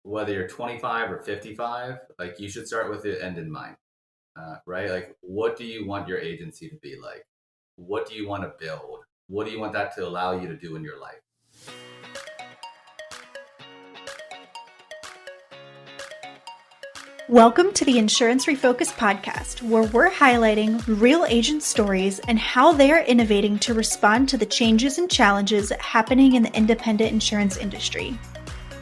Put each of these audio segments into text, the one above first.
whether you're 25 or 55, like you should start with the end in mind, right? Like, what do you want your agency to be like? What do you want to build? What do you want that to allow you to do in your life? Welcome to the Insurance Refocused podcast, where we're highlighting real agent stories and how they are innovating to respond to the changes and challenges happening in the independent insurance industry.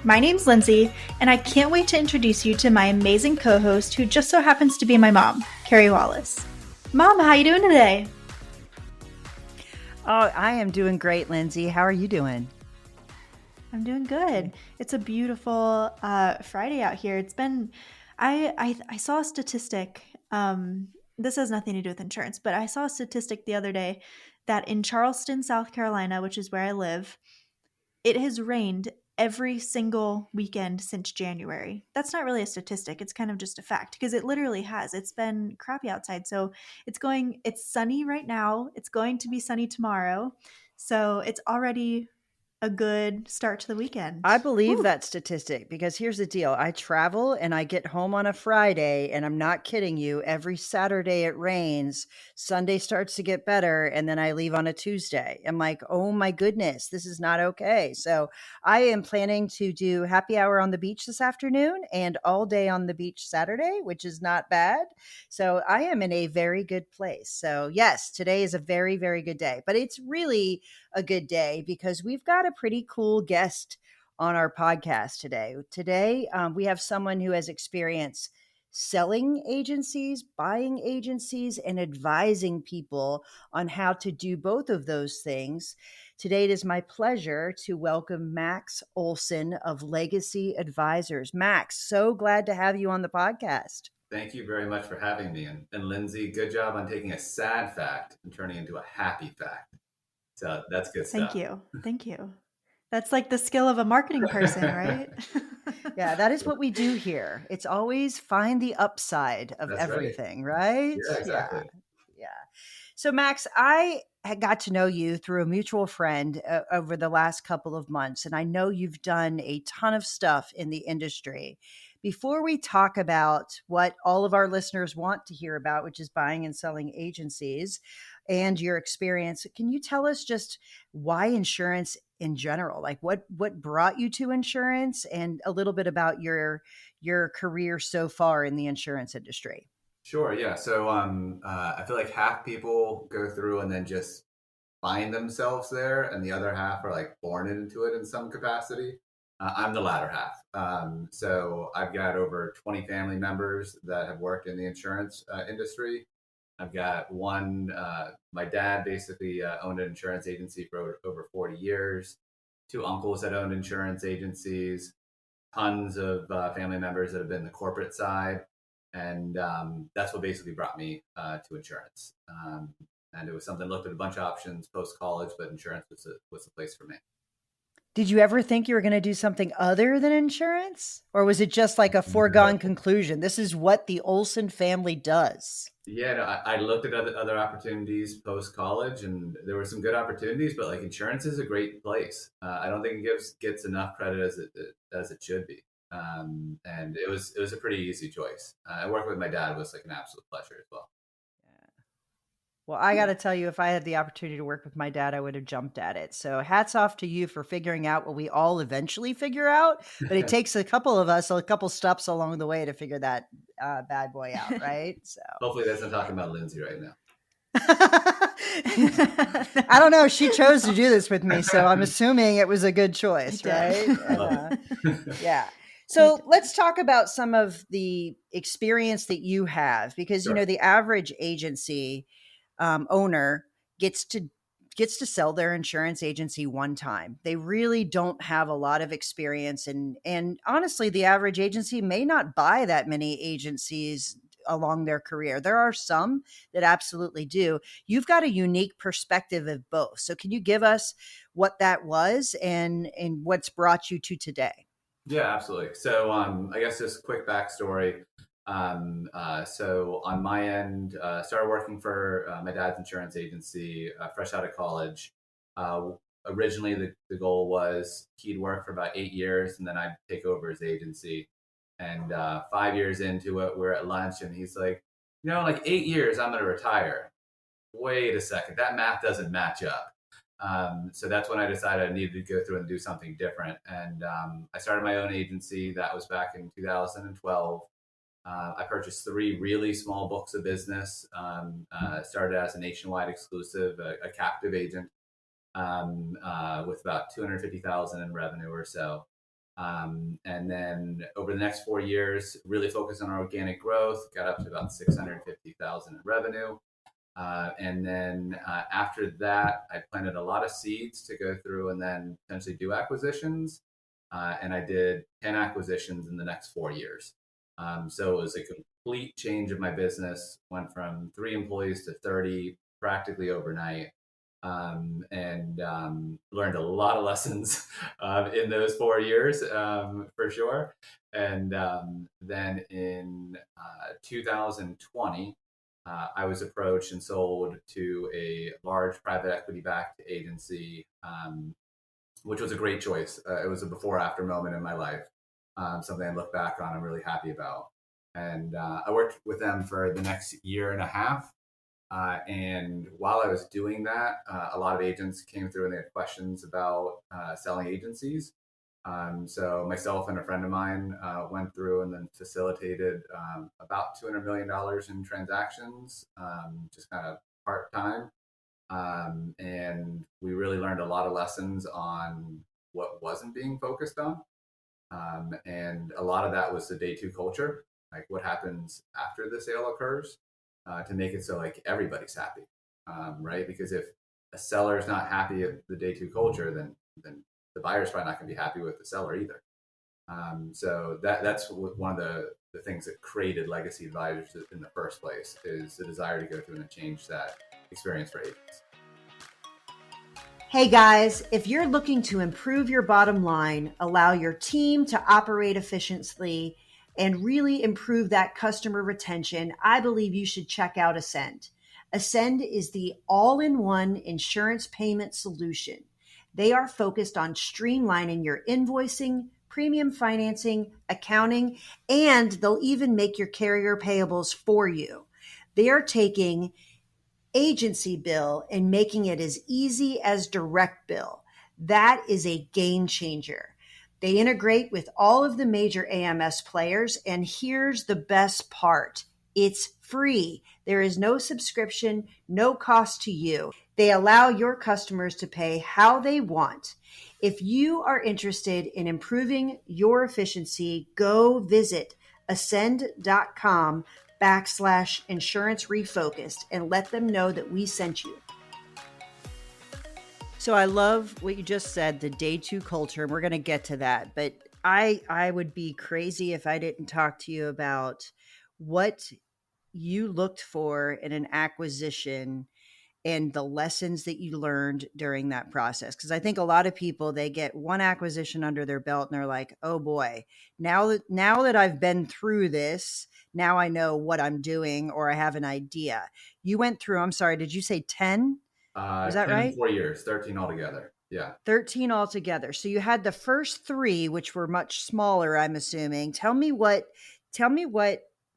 My name's Lindsay, and I can't wait to introduce you to my amazing co-host, who just so happens to be my mom, Carey Wallace. Mom, how you doing today? Oh, I am doing great, Lindsay. How are you doing? I'm doing good. It's a beautiful Friday out here. It's been, I saw a statistic. This has nothing to do with insurance, but I saw a statistic the other day that in Charleston, South Carolina, which is where I live, it has rained every single weekend since January. That's not really a statistic. It's kind of just a fact because it literally has. It's been crappy outside. So it's sunny right now. It's going to be sunny tomorrow. So it's already a good start to the weekend. I believe Whew. that statistic because here's the deal. I travel and I get home on a Friday, and I'm not kidding you. Every Saturday it rains. Sunday starts to get better, and then I leave on a Tuesday. I'm like, oh my goodness, this is not okay. So I am planning to do happy hour on the beach this afternoon and all day on the beach Saturday, which is not bad. So I am in a very good place. So yes, today is a very, very good day, but it's really a good day because we've got a pretty cool guest on our podcast today. Today, we have someone who has experience selling agencies, buying agencies, and advising people on how to do both of those things. Today, it is my pleasure to welcome Max Olson of Legacy Advisors. Max, so glad to have you on the podcast. Thank you very much for having me. And Lindsay, good job on taking a sad fact and turning it into a happy fact. So that's good Thank stuff. you. Thank you. That's like the skill of a marketing person, right? Yeah, that is what we do here. It's always find the upside of That's right. everything, right? Yeah, Yeah. exactly. Yeah. So, Max, I had got to know you through a mutual friend over the last couple of months, and I know you've done a ton of stuff in the industry. Before we talk about what all of our listeners want to hear about, which is buying and selling agencies and your experience, can you tell us just why insurance in general? Like what brought you to insurance and a little bit about your career so far in the insurance industry? Sure. Yeah. So I feel like half people go through and then just find themselves there, and the other half are like born into it in some capacity. I'm the latter half. So I've got over 20 family members that have worked in the insurance industry. I've got one, my dad basically owned an insurance agency for over 40 years, two uncles that owned insurance agencies, tons of family members that have been the corporate side. And that's what basically brought me to insurance. And it was something, looked at a bunch of options post college, but insurance was the place for me. Did you ever think you were going to do something other than insurance? Or was it just like a foregone conclusion? This is what the Olson family does. Yeah, no, I looked at other opportunities post college, and there were some good opportunities, but like insurance is a great place. I don't think it gets enough credit as it should be. And it was a pretty easy choice. I worked with my dad was like an absolute pleasure as well. Well, I got to tell you, if I had the opportunity to work with my dad, I would have jumped at it. So hats off to you for figuring out what we all eventually figure out. But it takes a couple of us, a couple steps along the way to figure that bad boy out, right? So Hopefully, that's not talking about Lindsay right now. I don't know. She chose to do this with me, so I'm assuming it was a good choice, right? Yeah. So let's talk about some of the experience that you have, because Sure. the average agency owner gets to sell their insurance agency one time. They really don't have a lot of experience, and honestly, the average agency may not buy that many agencies along their career. There are some that absolutely do. You've got a unique perspective of both. So can you give us what that was and what's brought you to today? Yeah, absolutely. So I guess just quick backstory. So on my end, started working for my dad's insurance agency fresh out of college. originally the goal was he'd work for about 8 years and then I'd take over his agency. And 5 years into it, we're at lunch and he's like, like 8 years, I'm going to retire. Wait a second, that math doesn't match up. So that's when I decided I needed to go through and do something different. And I started my own agency. That was back in 2012. I purchased 3 really small books of business. Started as a nationwide exclusive, a captive agent with about 250,000 in revenue or so. And then over the next 4 years, really focused on organic growth, got up to about 650,000 in revenue. And then after that, I planted a lot of seeds to go through and then potentially do acquisitions. And I did 10 acquisitions in the next 4 years. So it was a complete change of my business, went from 3 employees to 30 practically overnight. And learned a lot of lessons in those 4 years, for sure. And then in 2020, I was approached and sold to a large private equity-backed agency, which was a great choice. It was a before-after moment in my life, something I look back on I'm really happy about. And I worked with them for the next year and a half. And while I was doing that, a lot of agents came through and they had questions about selling agencies. So myself and a friend of mine went through and then facilitated about $200 million in transactions, just kind of part-time. And we really learned a lot of lessons on what wasn't being focused on. And a lot of that was the day 2 culture, like what happens after the sale occurs. To make it so like everybody's happy, right? Because if a seller is not happy at the day 2 culture, then the buyer's probably not going to be happy with the seller either. So that's one of the things that created Legacy Advisors in the first place, is the desire to go through and change that experience for agents. Hey guys, if you're looking to improve your bottom line, allow your team to operate efficiently, and really improve that customer retention, I believe you should check out Ascend. Ascend is the all-in-one insurance payment solution. They are focused on streamlining your invoicing, premium financing, accounting, and they'll even make your carrier payables for you. They are taking agency bill and making it as easy as direct bill. That is a game changer. They integrate with all of the major AMS players, and here's the best part. It's free. There is no subscription, no cost to you. They allow your customers to pay how they want. If you are interested in improving your efficiency, go visit ascend.com/insurance refocused and let them know that we sent you. So I love what you just said, the day 2 culture, and we're going to get to that. But I would be crazy if I didn't talk to you about what you looked for in an acquisition and the lessons that you learned during that process. Because I think a lot of people, they get one acquisition under their belt and they're like, oh boy, now that I've been through this, now I know what I'm doing, or I have an idea. You went through, I'm sorry, did you say 10? Was that 10 right? 4 years, 13 altogether. Yeah. 13 altogether. So you had the first 3, which were much smaller, I'm assuming. Tell me what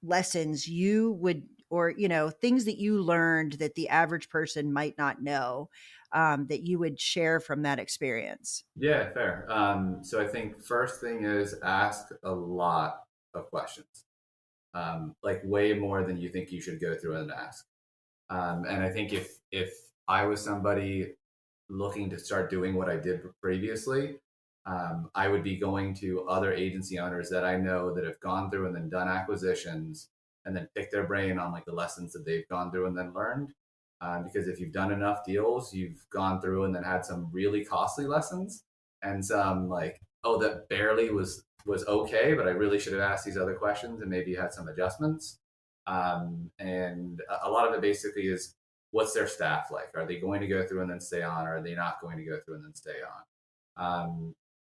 lessons you would, or, things that you learned that the average person might not know, that you would share from that experience. Yeah, fair. So I think first thing is ask a lot of questions, like way more than you think you should go through and ask. And I think if I was somebody looking to start doing what I did previously, I would be going to other agency owners that I know that have gone through and then done acquisitions, and then pick their brain on like the lessons that they've gone through and then learned. Because if you've done enough deals, you've gone through and then had some really costly lessons and some like, oh, that barely was okay, but I really should have asked these other questions and maybe had some adjustments. And a lot of it basically is, what's their staff like? Are they going to go through and then stay on? Or are they not going to go through and then stay on?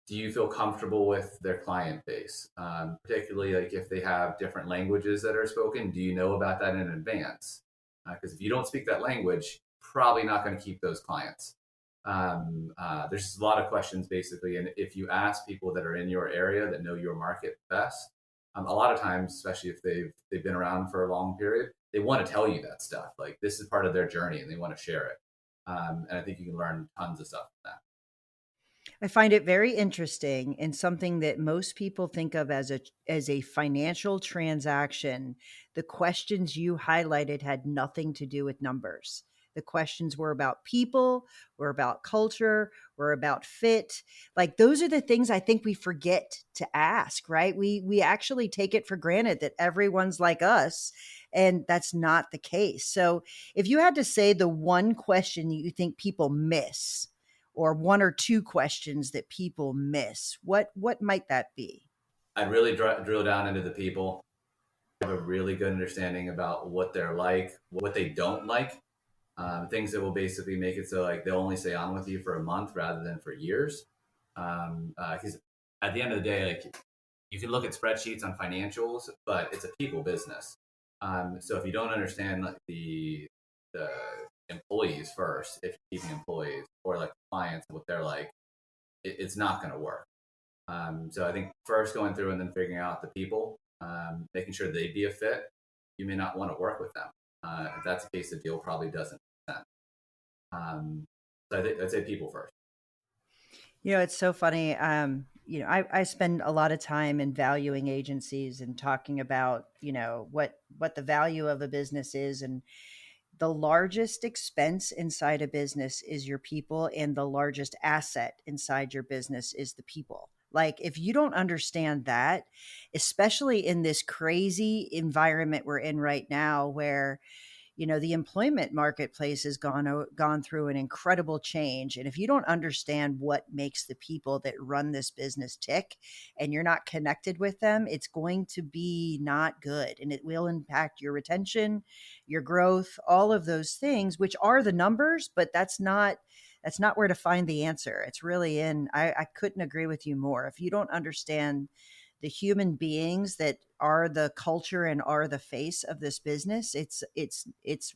Do you feel comfortable with their client base? Particularly like if they have different languages that are spoken, do you know about that in advance? Because if you don't speak that language, probably not going to keep those clients. There's just a lot of questions basically, and if you ask people that are in your area that know your market best, a lot of times, especially if they've been around for a long period, they want to tell you that stuff. Like this is part of their journey, and they want to share it. And I think you can learn tons of stuff from that. I find it very interesting and something that most people think of as a financial transaction. The questions you highlighted had nothing to do with numbers. The questions were about people, were about culture, were about fit. Like those are the things I think we forget to ask, right? We actually take it for granted that everyone's like us, and that's not the case. So, if you had to say the one question you think people miss, or one or two questions that people miss, what might that be? I'd really drill down into the people, have a really good understanding about what they're like, what they don't like, things that will basically make it so like they'll only stay on with you for a month rather than for years. Because at the end of the day, like you can look at spreadsheets on financials, but it's a people business. So if you don't understand like the employees first, if you're keeping employees or like clients and what they're like, it's not going to work. So I think first going through and then figuring out the people, making sure they'd be a fit. You may not want to work with them. If that's the case, the deal probably doesn't make sense. So I'd say people first. It's so funny. I spend a lot of time in valuing agencies and talking about, what the value of a business is. And the largest expense inside a business is your people, and the largest asset inside your business is the people. Like, if you don't understand that, especially in this crazy environment we're in right now, where the employment marketplace has gone through an incredible change, and if you don't understand what makes the people that run this business tick, and you're not connected with them, it's going to be not good, and it will impact your retention, your growth, all of those things, which are the numbers, but that's not where to find the answer. It's really in, I couldn't agree with you more. If you don't understand the human beings that are the culture and are the face of this business, it's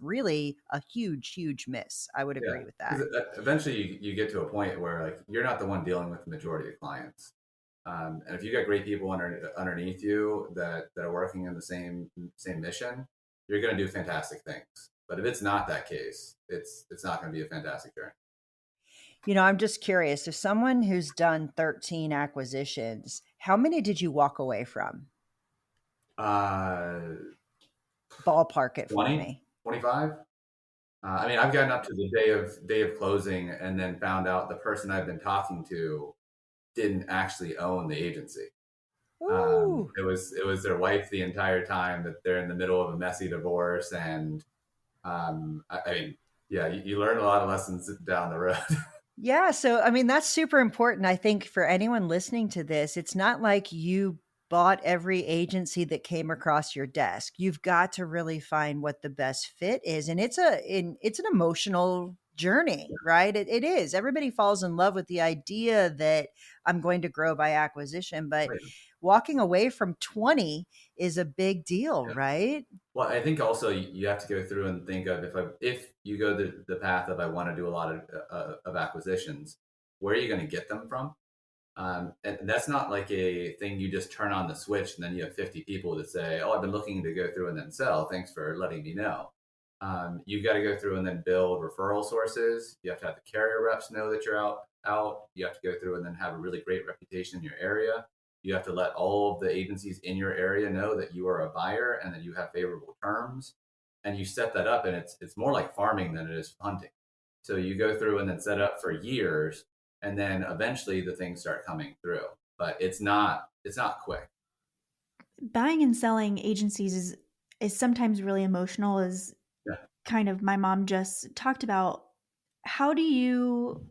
really a huge miss. I would Yeah, agree with that. because eventually you get to a point where like you're not the one dealing with the majority of clients, and if you got great people underneath you that are working in the same mission, you're going to do fantastic things. But if it's not that case, it's not going to be a fantastic journey. I'm just curious, if someone who's done 13 acquisitions, how many did you walk away from? Uh, Ballpark it for 20, me. 25. I mean, I've gotten up to the day of closing, and then found out the person I've been talking to didn't actually own the agency. Ooh. It was their wife the entire time, that they're in the middle of a messy divorce, and I mean, yeah, you learn a lot of lessons down the road. Yeah, so I mean that's super important. I think for anyone listening to this, it's not like you bought every agency that came across your desk. You've got to really find what the best fit is, and it's an emotional journey, right? It is. Everybody falls in love with the idea that I'm going to grow by acquisition, but Right. walking away from 20 is a big deal, Yeah. right? Well, I think also you have to go through and think of if you go the path of I want to do a lot of acquisitions, where are you going to get them from? And that's not like a thing you just turn on the switch and then you have 50 people that say, "Oh, I've been looking to go through and then sell. Thanks for letting me know." You've got to go through and then build referral sources. You have to have the carrier reps know that you're out. You have to go through and then have a really great reputation in your area. You have to let all of the agencies in your area know that you are a buyer and that you have favorable terms. And you set that up, and it's more like farming than it is hunting. So you go through and then set up for years, and then eventually the things start coming through. But it's not quick. Buying and selling agencies is sometimes really emotional, as Yeah. kind of my mom just talked about. How do you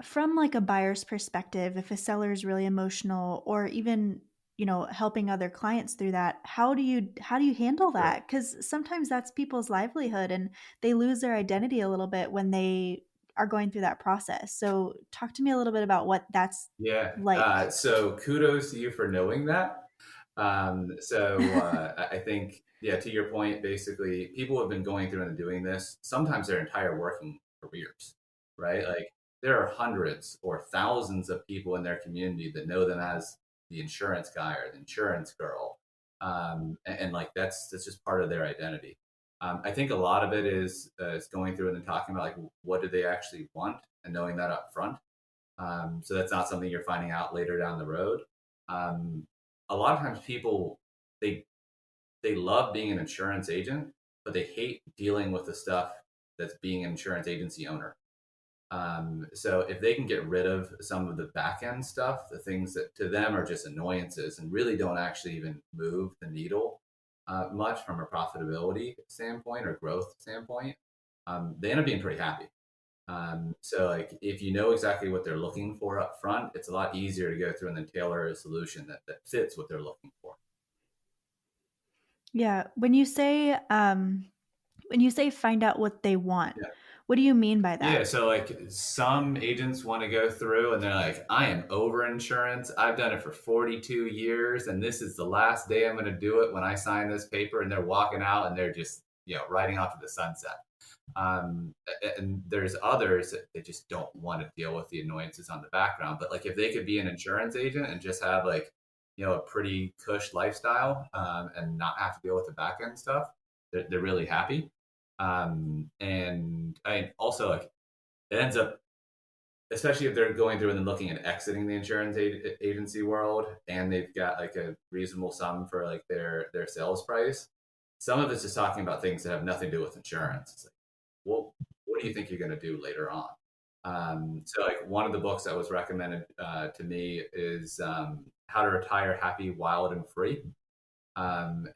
from like a buyer's perspective, if a seller is really emotional, or even helping other clients through that, how do you handle Sure. that? Because sometimes that's people's livelihood, and they lose their identity a little bit when they are going through that process. So talk to me a little bit about what that's Yeah. like. So kudos to you for knowing that. I think, yeah, to your point, basically, people have been going through and doing this sometimes their entire working careers, right? Like there are hundreds or thousands of people in their community that know them as the insurance guy or the insurance girl, and like that's just part of their identity. I think a lot of it is going through and then talking about like what do they actually want and knowing that up front. So that's not something you're finding out later down the road. Um, a lot of times people they they love being an insurance agent, but they hate dealing with the stuff that's being an insurance agency owner. So if they can get rid of some of the back end stuff, the things that to them are just annoyances and really don't actually even move the needle much from a profitability standpoint or growth standpoint, they end up being pretty happy. So like if you know exactly what they're looking for up front, it's a lot easier to go through and then tailor a solution that fits what they're looking for. Yeah. When you say find out what they want, Yeah. what do you mean by Yeah, that? so like some agents want to go through and they're like, I am over insurance. I've done it for 42 years and this is the last day I'm going to do it when I sign this paper. And they're walking out and they're just, riding off to the sunset. And there's others that they just don't want to deal with the annoyances on the background. But like if they could be an insurance agent and just have like, a pretty cush lifestyle and not have to deal with the back end stuff, they're really happy. And I also like it ends up, especially if they're going through and then looking at exiting the insurance agency world, and they've got like a reasonable sum for like their sales price. Some of it's just talking about things that have nothing to do with insurance. It's like, well, what do you think you're going to do later on? So like one of the books that was recommended to me is How to Retire Happy, Wild, and Free. And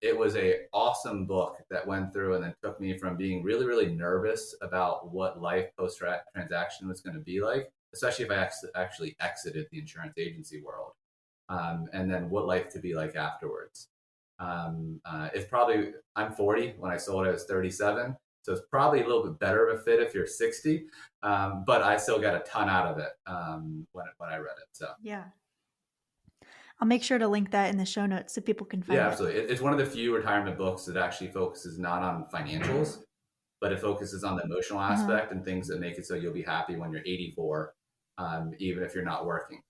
it was a awesome book that went through and then took me from being really, really nervous about what life post transaction was going to be like, especially if I actually exited the insurance agency world, and then what life could be like afterwards. It's probably, I'm 40. When I sold it, I was 37. So it's probably a little bit better of a fit if you're 60. But I still got a ton out of it when I read it. So Yeah. I'll make sure to link that in the show notes so people can find yeah, it. absolutely. It's one of the few retirement books that actually focuses not on financials, but it focuses on the emotional aspect and things that make it so you'll be happy when you're 84, even if you're not working.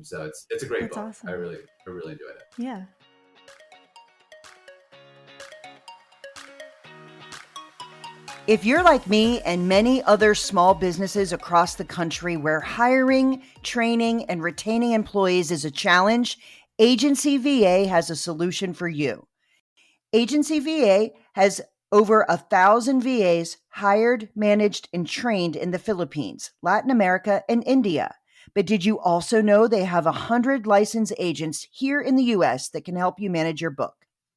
So it's a great That's book. awesome. I really enjoyed it. Yeah. If you're like me and many other small businesses across the country where hiring, training, and retaining employees is a challenge, Agency VA has a solution for you. Agency VA has over 1,000 VAs hired, managed, and trained in the Philippines, Latin America, and India. But did you also know they have 100 licensed agents here in the US that can help you manage your book?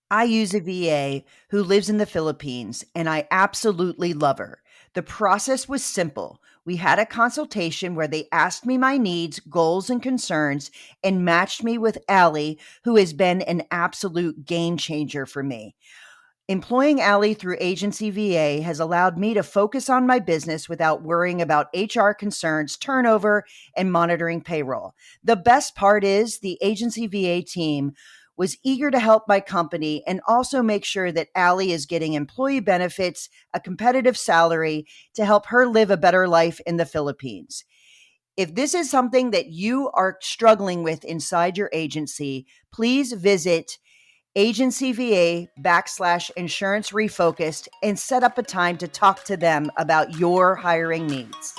I use a VA who lives in the Philippines, and I absolutely love her. The process was simple. We had a consultation where they asked me my needs, goals, and concerns and matched me with Allie, who has been an absolute game changer for me. Employing Allie through Agency VA has allowed me to focus on my business without worrying about HR concerns, turnover, and monitoring payroll. The best part is the Agency VA team was eager to help my company and also make sure that Allie is getting employee benefits, a competitive salary to help her live a better life in the Philippines. If this is something that you are struggling with inside your agency, please visit agencyva.com/insurance refocused and set up a time to talk to them about your hiring needs.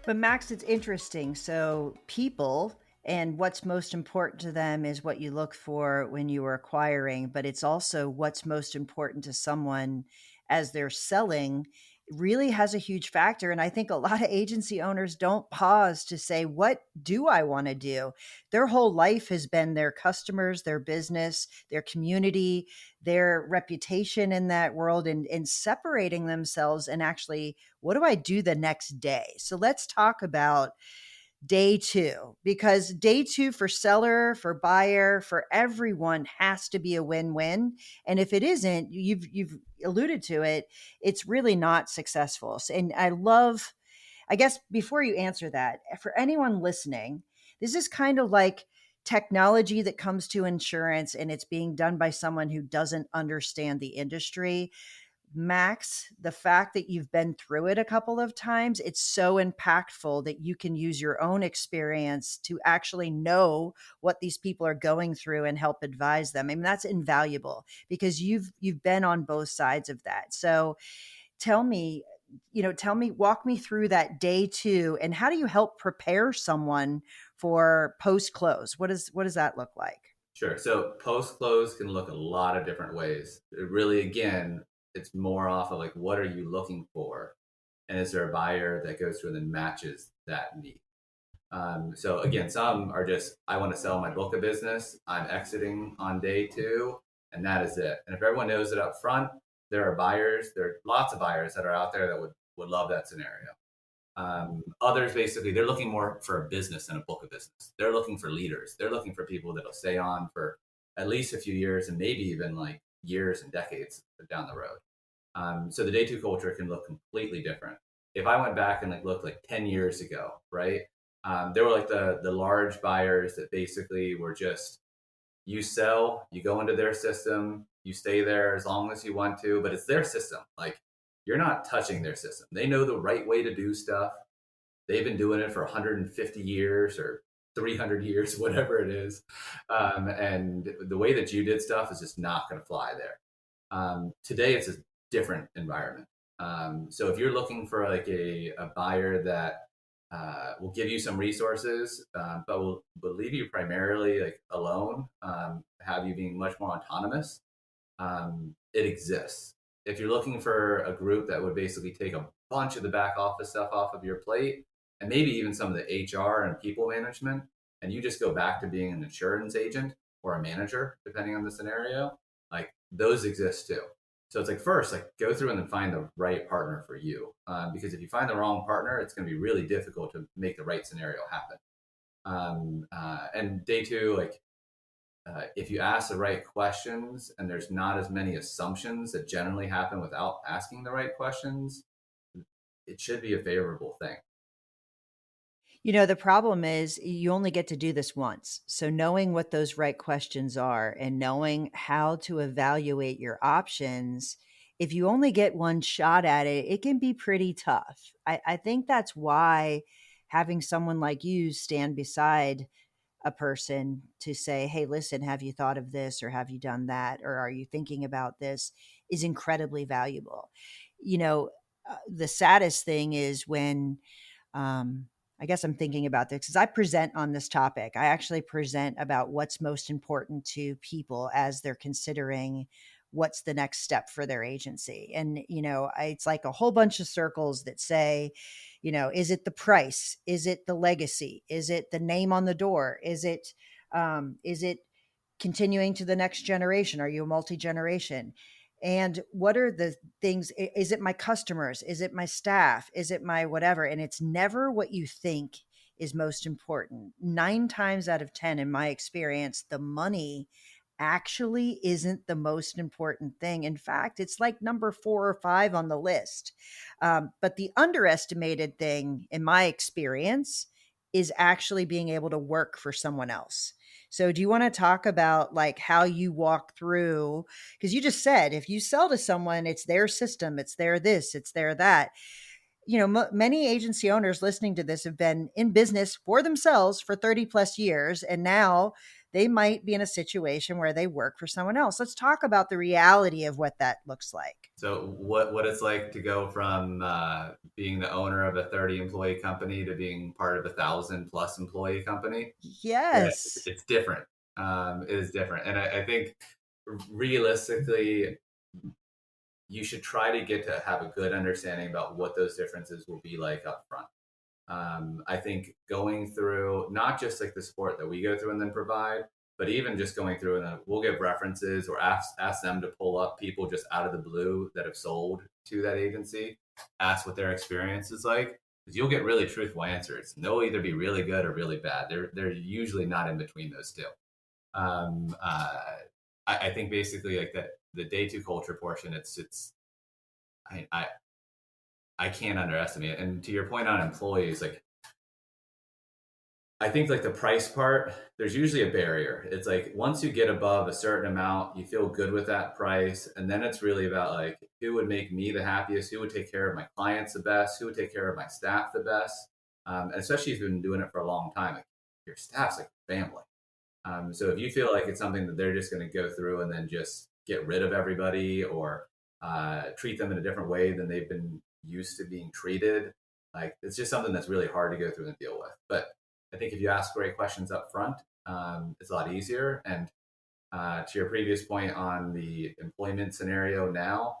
But Max, it's interesting. So people and what's most important to them is what you look for when you are acquiring, but it's also what's most important to someone as they're selling really has a huge factor. And I think a lot of agency owners don't pause to say, what do I want to do? Their whole life has been their customers, their business, their community, their reputation in that world, and separating themselves and actually, what do I do the next day? So let's talk about day two, because day two for seller, for buyer, for everyone has to be a win-win. And if it isn't, you've alluded to it, it's really not successful. And I guess before you answer that, for anyone listening, this is kind of like technology that comes to insurance and it's being done by someone who doesn't understand the industry. Max, the fact that you've been through it a couple of times, it's so impactful that you can use your own experience to actually know what these people are going through and help advise them. I mean, that's invaluable because you've been on both sides of that. So tell me, walk me through that day 2 and how do you help prepare someone for post close? What does that look like? Sure. So post close can look a lot of different ways. It really, again, it's more off of like, what are you looking for? And is there a buyer that goes through and then matches that need? So again, some are just, I want to sell my book of business. I'm exiting on day 2, and that is it. And if everyone knows it up front, there are lots of buyers that are out there that would love that scenario. Others, basically, they're looking more for a business than a book of business. They're looking for leaders. They're looking for people that'll stay on for at least a few years and maybe even like years and decades down the road. So the day 2 culture can look completely different. If I went back and like looked like 10 years ago, right? There were like the large buyers that basically were just, you sell, you go into their system, you stay there as long as you want to, but it's their system. Like, you're not touching their system. They know the right way to do stuff. They've been doing it for 150 years or 300 years, whatever it is. And the way that you did stuff is just not going to fly there. Today, it's a different environment. So if you're looking for like a buyer that will give you some resources, but will leave you primarily like alone, have you being much more autonomous, it exists. If you're looking for a group that would basically take a bunch of the back office stuff off of your plate, and maybe even some of the HR and people management, and you just go back to being an insurance agent or a manager, depending on the scenario, like those exist too. So it's like, first, like go through and then find the right partner for you. Because if you find the wrong partner, it's going to be really difficult to make the right scenario happen. And day 2, like if you ask the right questions and there's not as many assumptions that generally happen without asking the right questions, it should be a favorable thing. The problem is you only get to do this once. So knowing what those right questions are and knowing how to evaluate your options, if you only get one shot at it, it can be pretty tough. I think that's why having someone like you stand beside a person to say, hey, listen, have you thought of this or have you done that? Or are you thinking about this is incredibly valuable. The saddest thing is when, I guess I'm thinking about this because I present on this topic. I actually present about what's most important to people as they're considering what's the next step for their agency. And, it's like a whole bunch of circles that say, is it the price? Is it the legacy? Is it the name on the door? Is it continuing to the next generation? Are you a multi-generation? And what are the things? Is it my customers? Is it my staff? Is it my whatever? And it's never what you think is most important. 9 times out of 10, in my experience, the money actually isn't the most important thing. In fact, it's like number 4 or 5 on the list. But the underestimated thing, in my experience, is actually being able to work for someone else. So do you want to talk about like how you walk through, because you just said if you sell to someone, it's their system, it's their this, it's their that. Many agency owners listening to this have been in business for themselves for 30 plus years, and now they might be in a situation where they work for someone else. Let's talk about the reality of what that looks like. So what it's like to go from being the owner of a 30 employee company to being part of a 1,000+ employee company. Yes. It's different. It is different. And I think realistically, you should try to get to have a good understanding about what those differences will be like up front. I think going through not just like the support that we go through and then provide, but even just going through and we'll give references or ask them to pull up people just out of the blue that have sold to that agency, ask what their experience is like, because you'll get really truthful answers. And they'll either be really good or really bad. They're usually not in between those two. I think basically like that the day 2 culture portion, I can't underestimate it. And to your point on employees, like I think like the price part, there's usually a barrier. It's like once you get above a certain amount, you feel good with that price. And then it's really about like who would make me the happiest, who would take care of my clients the best, who would take care of my staff the best. And especially if you've been doing it for a long time, like your staff's like family. So if you feel like it's something that they're just going to go through and then just get rid of everybody or treat them in a different way than they've been used to being treated, like it's just something that's really hard to go through and deal with. But I think if you ask great questions up front, it's a lot easier. And to your previous point on the employment scenario now,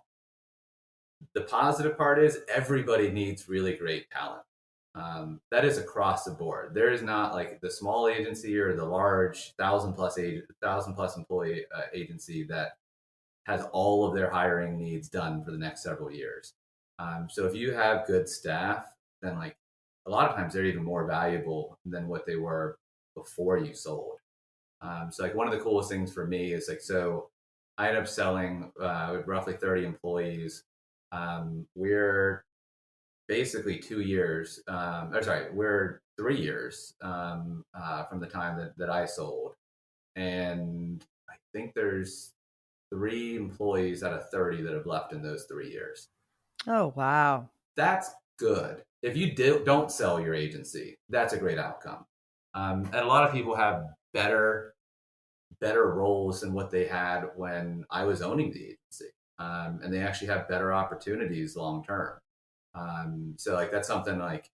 the positive part is everybody needs really great talent. That is across the board. There is not like the small agency or the large thousand plus employee agency that has all of their hiring needs done for the next several years. So if you have good staff, then like a lot of times they're even more valuable than what they were before you sold. So like one of the coolest things for me is like, so I ended up selling with roughly 30 employees. We're basically 2 years, or sorry, we're 3 years from the time that I sold. And I think there's 3 employees out of 30 that have left in those 3 years. Oh, wow. That's good. If you don't sell your agency, that's a great outcome. And a lot of people have better roles than what they had when I was owning the agency. And they actually have better opportunities long term. So like that's something like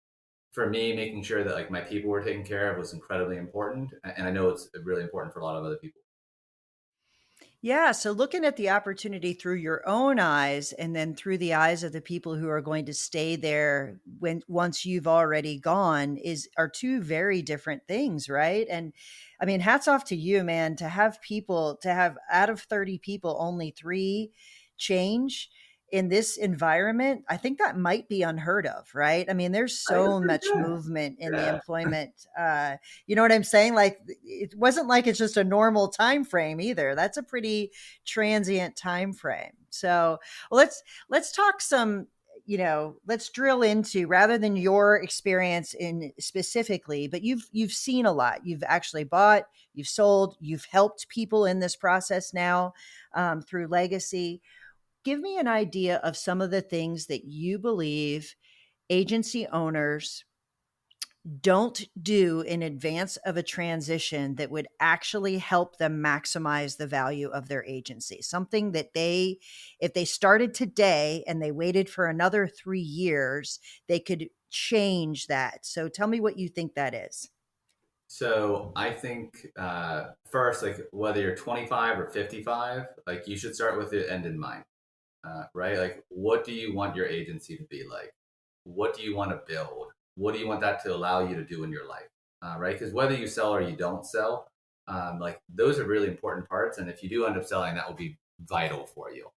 for me, making sure that like my people were taken care of was incredibly important. And I know it's really important for a lot of other people. Yeah, so looking at the opportunity through your own eyes and then through the eyes of the people who are going to stay there when once you've already gone is are two very different things, right? And I mean, hats off to you, man, to have out of 30 people only 3 change in this environment. I think that might be unheard of, right? I mean, there's I think so it's pretty much good. movement in the Yeah. employment you know what I'm saying? Like it wasn't like it's just a normal time frame either. That's a pretty transient time frame. So well, let's talk some, let's drill into rather than your experience in specifically, but you've seen a lot. You've actually bought, you've sold, you've helped people in this process now through legacy. Give me an idea of some of the things that you believe agency owners don't do in advance of a transition that would actually help them maximize the value of their agency. Something that if they started today and they waited for another 3 years, they could change that. So tell me what you think that is. So I think first, like whether you're 25 or 55, like you should start with the end in mind, right? Like, what do you want your agency to be like? What do you want to build? What do you want that to allow you to do in your life, right? Because whether you sell or you don't sell, like those are really important parts. And if you do end up selling, that will be vital for you.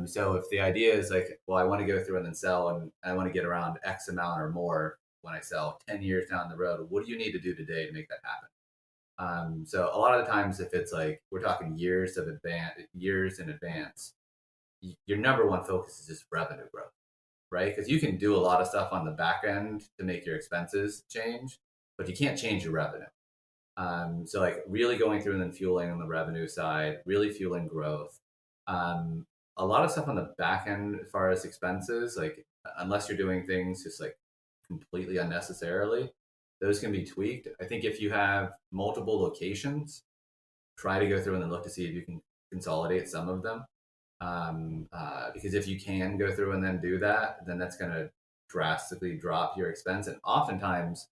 So if the idea is like, well, I want to go through and then sell, and I want to get around X amount or more when I sell 10 years down the road, what do you need to do today to make that happen? So a lot of the times, if it's like we're talking years in advance, your number one focus is just revenue growth, right? Because you can do a lot of stuff on the back end to make your expenses change, but you can't change your revenue. So like really going through and then fueling on the revenue side, really fueling growth. Um, a lot of stuff on the back end as far as expenses, like unless you're doing things just like completely unnecessarily, those can be tweaked. I think if you have multiple locations, try to go through and then look to see if you can consolidate some of them. Because if you can go through and then do that, then that's going to drastically drop your expense. And oftentimes,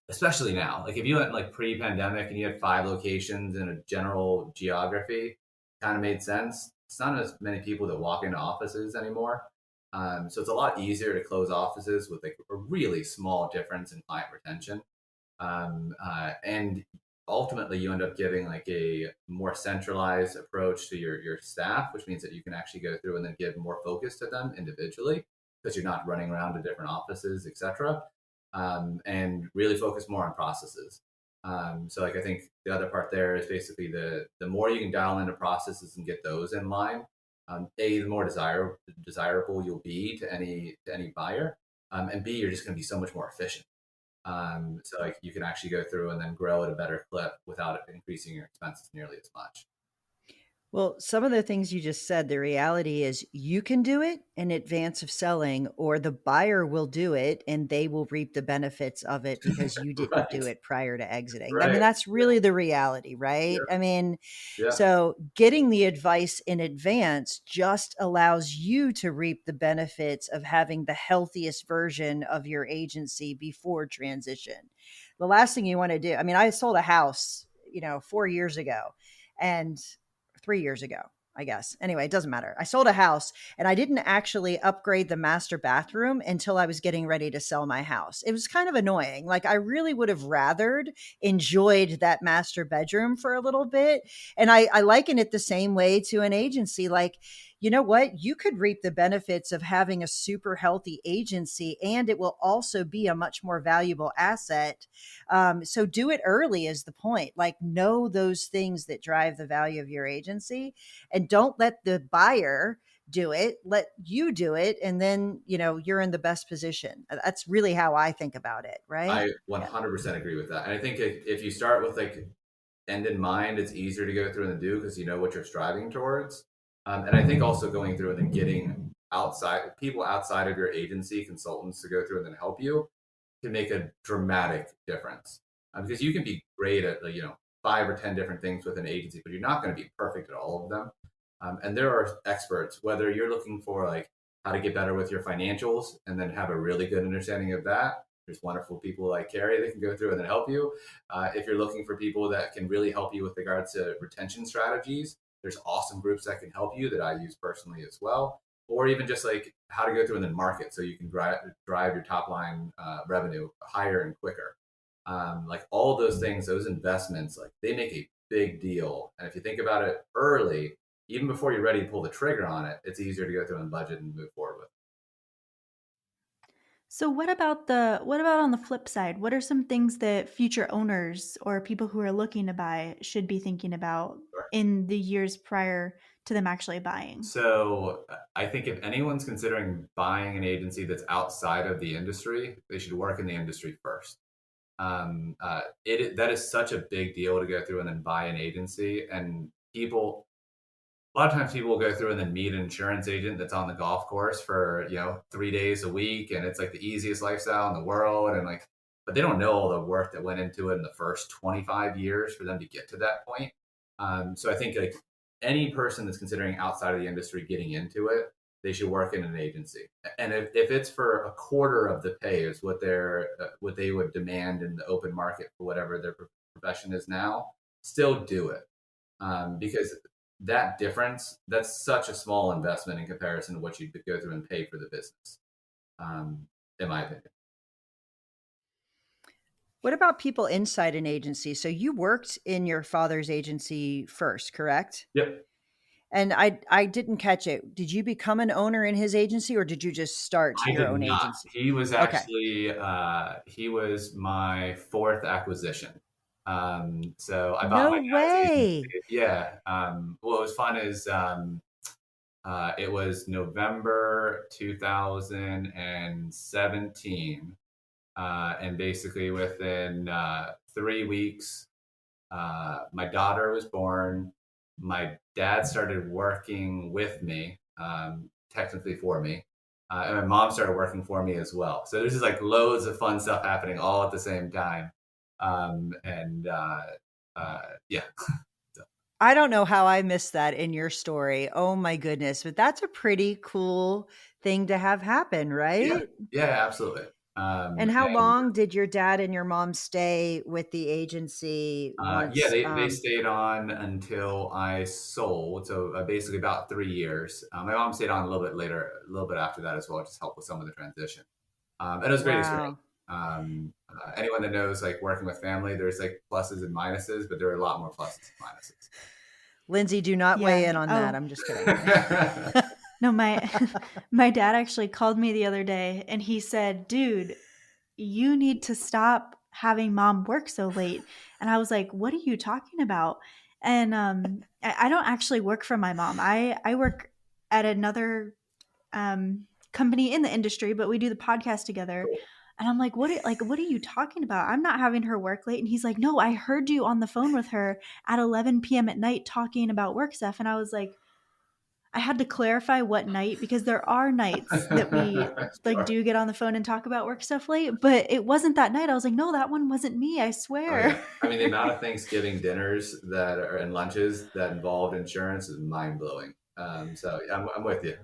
especially now, like if you went like pre-pandemic and you had 5 locations in a general geography, kind of made sense. It's not as many people that walk into offices anymore. So it's a lot easier to close offices with like a really small difference in client retention. And ultimately you end up giving like a more centralized approach to your staff, which means that you can actually go through and then give more focus to them individually because you're not running around to different offices, etc. And really focus more on processes. So like I think the other part there is basically the more you can dial into processes and get those in line, the more desirable you'll be to any buyer, and B, you're just going to be so much more efficient. So like you can actually go through and then grow at a better clip without increasing your expenses nearly as much. Well, some of the things you just said, the reality is you can do it in advance of selling, or the buyer will do it and they will reap the benefits of it because you didn't do Right. it prior to exiting. I mean, Right. that's really the reality, Yeah. right? I mean, Yeah. so getting the advice in advance just allows you to reap the benefits of having the healthiest version of your agency before transition. The last thing you want to do, I mean, I sold a house, 4 years ago, and 3 years ago, I guess. Anyway, it doesn't matter. I sold a house and I didn't actually upgrade the master bathroom until I was getting ready to sell my house. It was kind of annoying. Like, I really would have rathered enjoyed that master bedroom for a little bit. And I liken it the same way to an agency. Like, you know what? You could reap the benefits of having a super healthy agency, and it will also be a much more valuable asset. So do it early is the point. Like, know those things that drive the value of your agency, and don't let the buyer do it. Let you do it. And then, you're in the best position. That's really how I think about it. Right. I Yeah. 100% agree with that. And I think if you start with like end in mind, it's easier to go through and do because you know what you're striving towards. And I think also going through and then getting outside people outside of your agency, consultants to go through and then help you can make a dramatic difference. Because you can be great at 5 or 10 different things with an agency, but you're not going to be perfect at all of them. And there are experts, whether you're looking for like how to get better with your financials and then have a really good understanding of that. There's wonderful people like Carey that can go through and then help you. If you're looking for people that can really help you with regards to retention strategies, there's awesome groups that can help you that I use personally as well. Or even just like how to go through and then market so you can drive your top line revenue higher and quicker. Like all of those things, those investments, like they make a big deal. And if you think about it early, even before you're ready to pull the trigger on it, it's easier to go through and budget and move forward with. So what about on the flip side? What are some things that future owners or people who are looking to buy should be thinking about Sure. in the years prior to them actually buying? So I think if anyone's considering buying an agency that's outside of the industry, they should work in the industry first. That is such a big deal to go through and then buy an agency. And a lot of times people will go through and then meet an insurance agent that's on the golf course for 3 days a week, and it's like the easiest lifestyle in the world, and like, but they don't know all the work that went into it in the first 25 years for them to get to that point. So I think like any person that's considering outside of the industry getting into it, they should work in an agency. And if it's for a quarter of the pay is what they would demand in the open market for whatever their profession is now, still do it. Because that difference, that's such a small investment in comparison to what you could go through and pay for the business, in my opinion. What about people inside an agency? So you worked in your father's agency first, correct? Yep. And I didn't catch it. Did you become an owner in his agency, or did you just start I your did own not. agency? He was Okay. actually he was my fourth acquisition. So I bought No my dad's agency. way. Yeah. What was fun is it was November 2017, and basically within 3 weeks, my daughter was born. My dad started working with me, technically for me, and my mom started working for me as well. So there's just like loads of fun stuff happening all at the same time, and yeah. I don't know how I missed that in your story. Oh my goodness. But that's a pretty cool thing to have happen, Yeah, right? yeah, absolutely. And how And long did your dad and your mom stay with the agency yeah, once? they stayed on until I sold. So basically about 3 years. My mom stayed on a little bit later, a little bit after that as well, just help with some of the transition. And it was a great experience. Wow. Anyone that knows like working with family, there's like pluses and minuses, but there are a lot more pluses and minuses. Lindsay, do not weigh Yeah. in on that. Oh, I'm just kidding. no, my my dad actually called me the other day and he said, "Dude, you need to stop having mom work so late." And I was like, "What are you talking about?" And I don't actually work for my mom. I work at another company in the industry, but we do the podcast together. Cool. And I'm like, what are you talking about? I'm not having her work late. And he's like, no, I heard you on the phone with her at 11 p.m. at night talking about work stuff. And I was like, I had to clarify what night, because there are nights that we like Sure. do get on the phone and talk about work stuff late, but it wasn't that night. I was like, no, that one wasn't me, I Oh swear. yeah. I mean, the amount of Thanksgiving dinners that are and lunches that involved insurance is mind blowing. So I'm with you.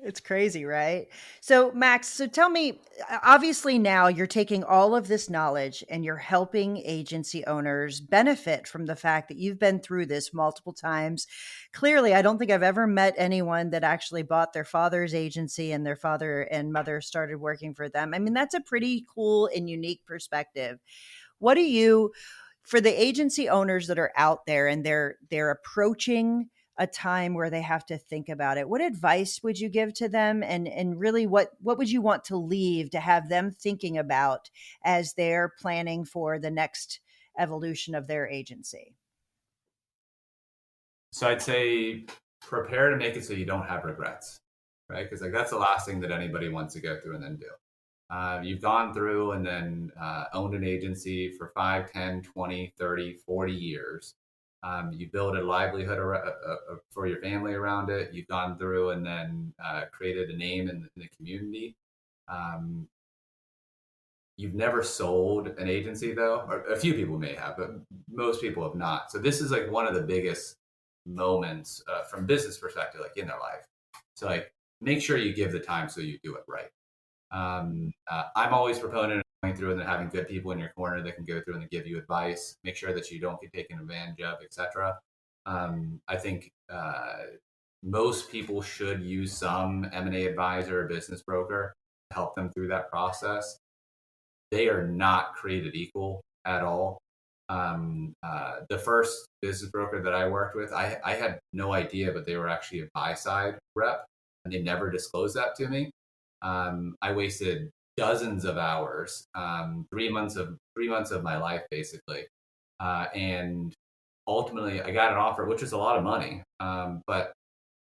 It's crazy, right? So, Max, so tell me, obviously now you're taking all of this knowledge and you're helping agency owners benefit from the fact that you've been through this multiple times. Clearly, I don't think I've ever met anyone that actually bought their father's agency and their father and mother started working for them. I mean, that's a pretty cool and unique perspective. What do you, for the agency owners that are out there and they're approaching a time where they have to think about it, what advice would you give to them, and really what would you want to leave to have them thinking about as they're planning for the next evolution of their agency? So I'd say prepare to make it so you don't have regrets, right? Because like that's the last thing that anybody wants to go through and then do. You've gone through and then owned an agency for 5, 10, 20, 30, 40 years. You build a livelihood for your family around it. You've gone through and then created a name in the community. Um, you've never sold an agency though, or a few people may have, but most people have not. So this is like one of the biggest moments from business perspective, like in their life. So like make sure you give the time so you do it right. I'm always a proponent of going through and then having good people in your corner that can go through and give you advice, make sure that you don't get taken advantage of, etc. I think most people should use some M&A advisor or business broker to help them through that process. They are not created equal at all. The first business broker that I worked with, I had no idea, but they were actually a buy side rep, and they never disclosed that to me. I wasted dozens of hours, 3 months of my life basically, and ultimately I got an offer, which was a lot of money, but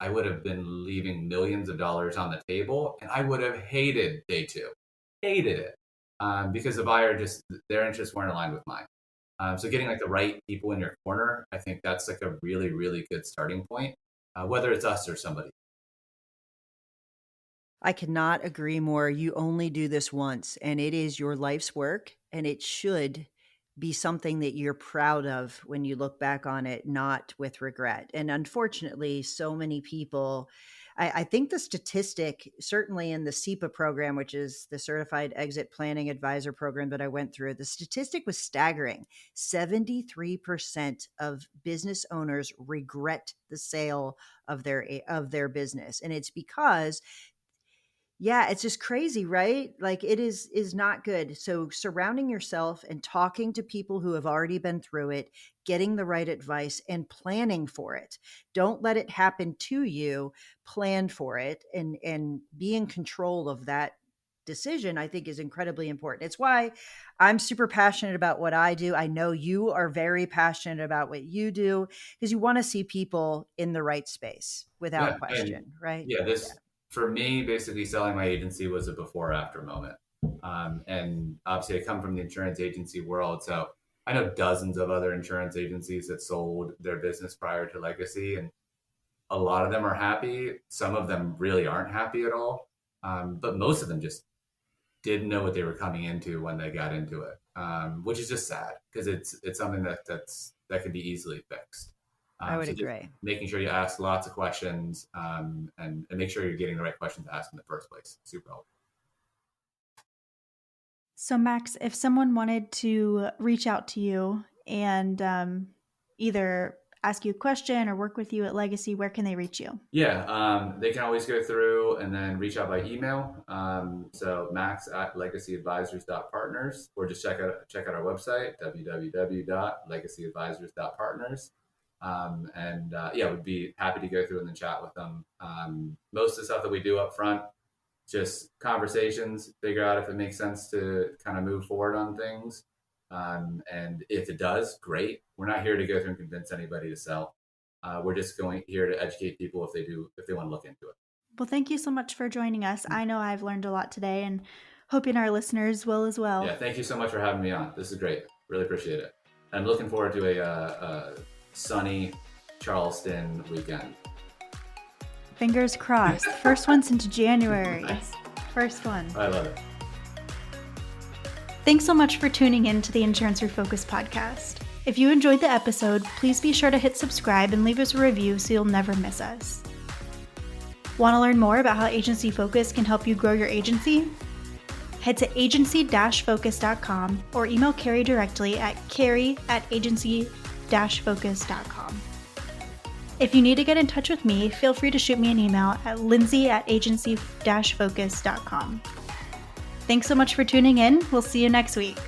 I would have been leaving millions of dollars on the table, and I would have hated day two, hated it, because the buyer just their interests weren't aligned with mine. So getting like the right people in your corner, I think that's like a really really good starting point, whether it's us or somebody. I cannot agree more. You only do this once, and it is your life's work, and it should be something that you're proud of when you look back on it, not with regret. And unfortunately, so many people, I think the statistic, certainly in the SEPA program, which is the Certified Exit Planning Advisor program that I went through, the statistic was staggering. 73% of business owners regret the sale of their business. And it's because, yeah, it's just crazy, right? Like it is not good. So surrounding yourself and talking to people who have already been through it, getting the right advice and planning for it. Don't let it happen to you. Plan for it and be in control of that decision, I think is incredibly important. It's why I'm super passionate about what I do. I know you are very passionate about what you do because you want to see people in the right space without Yeah, and question, right? yeah, Yeah. this for me, basically selling my agency was a before after moment. And obviously, I come from the insurance agency world, so I know dozens of other insurance agencies that sold their business prior to legacy, and a lot of them are happy. Some of them really aren't happy at all, but most of them just didn't know what they were coming into when they got into it, which is just sad because it's something that can be easily fixed. I would So just agree. making sure you ask lots of questions, and make sure you're getting the right questions to ask in the first place. Super helpful. So, Max, if someone wanted to reach out to you and either ask you a question or work with you at Legacy, where can they reach you? Yeah, they can always go through and then reach out by email. So max at legacyadvisors.partners, or just check out our website, www.legacyadvisors.partners. And yeah, we'd be happy to go through and then chat with them. Most of the stuff that we do up front, just conversations, figure out if it makes sense to kind of move forward on things. And if it does, great. We're not here to go through and convince anybody to sell. We're just going here to educate people if they want to look into it. Well, thank you so much for joining us. I know I've learned a lot today, and Hoping our listeners will as well. Yeah, thank you so much for having me on. This is great. Really appreciate it. I'm looking forward to a sunny Charleston weekend. Fingers crossed. First one since January. Nice. First one. I love it. Thanks so much for tuning in to the Insurance Refocused podcast. If you enjoyed the episode, please be sure to hit subscribe and leave us a review so you'll never miss us. Want to learn more about how Agency Focus can help you grow your agency? Head to agency-focus.com or email Carey directly at carey@agency-focus.com. If you need to get in touch with me, feel free to shoot me an email at lindsay@agency-focus.com. Thanks so much for tuning in. We'll see you next week.